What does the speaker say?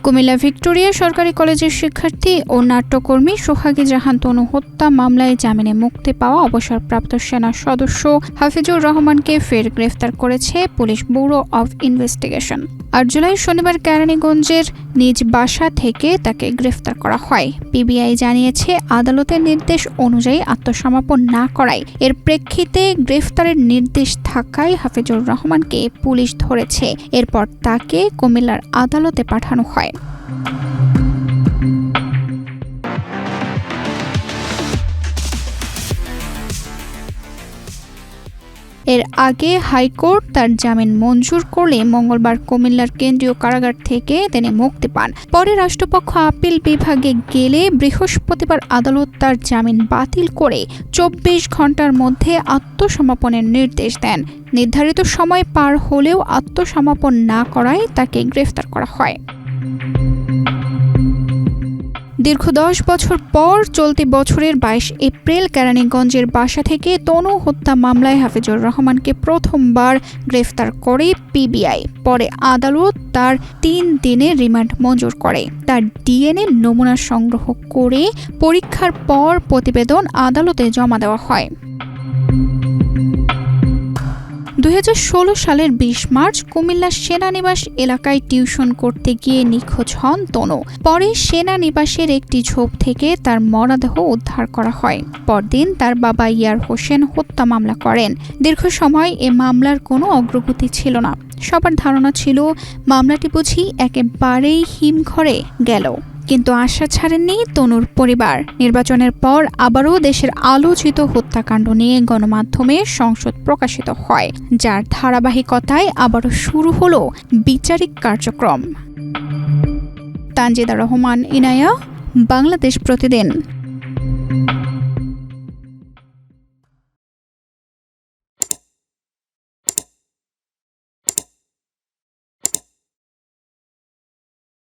Comilla Victoria সরকারি কলেজের শিক্ষার্থী ও নাট্যকর্মী সোহাগী জাহান তনু হত্যা মামলায় জামিনে মুক্তি পাওয়া অবসরপ্রাপ্ত সেনা সদস্য হাফিজুর রহমানকে ফের গ্রেফতার করেছে police bureau of investigation. ৮ July শনিবার কেরানীগঞ্জের নিজ বাসা থেকে তাকে গ্রেফতার করা হয়। পিবিআই জানিয়েছে, আদালতের নির্দেশ অনুযায়ী আত্মসমর্পণ না করায় এর প্রেক্ষিতে গ্রেফতারের নির্দেশ থাকায় হাফিজুর রহমানকে পুলিশ ধরেছে। এরপর তাকে কুমিল্লার আদালতে পাঠানো হয়। এর আগে হাইকোর্ট তার জামিন মঞ্জুর করলে মঙ্গলবার কুমিল্লার কেন্দ্রীয় কারাগার থেকে তিনি মুক্তি পান। পরে রাষ্ট্রপক্ষ আপিল বিভাগে গেলে বৃহস্পতিবার আদালত তার জামিন বাতিল করে ২৪ ঘণ্টার মধ্যে আত্মসমর্পণের নির্দেশ দেন। নির্ধারিত সময় পার হলেও আত্মসমর্পণ না করায় তাকে গ্রেফতার করা হয়। দীর্ঘ ১০ বছর পর চলতি বছরের ২২ এপ্রিল কেরানীগঞ্জের বাসা থেকে তনু হত্যা মামলায় হাফিজুর রহমানকে প্রথমবার গ্রেফতার করে পিবিআই। পরে আদালত তার ৩ দিনের রিমান্ড মঞ্জুর করে। তার ডিএনএ নমুনা সংগ্রহ করে পরীক্ষার পর প্রতিবেদন আদালতে জমা দেওয়া হয়। ২০১৬ সালের ২০ মার্চ কুমিল্লা সেনানিবাস এলাকায় টিউশন করতে গিয়ে নিখোঁজ হন তনু। পরে সেনানিবাসের একটি ঝোপ থেকে তার মরদেহ উদ্ধার করা হয়। পরদিন তার বাবা ইয়ার হোসেন হত্যা মামলা করেন। দীর্ঘ সময় এ মামলার কোনো অগ্রগতি ছিল না। সবার ধারণা ছিল মামলাটি বুঝি একেবারেই হিমঘরে গেল। কিন্তু আশা ছাড়েননি তনুর পরিবার। নির্বাচনের পর আবারও দেশের আলোচিত হত্যাকাণ্ড নিয়ে গণমাধ্যমে সংসদ প্রকাশিত হয়, যার ধারাবাহিকতায় আবারও শুরু হলো বিচারিক কার্যক্রম। তানজিদা রহমান, ইনায়া, বাংলাদেশ প্রতিদিন।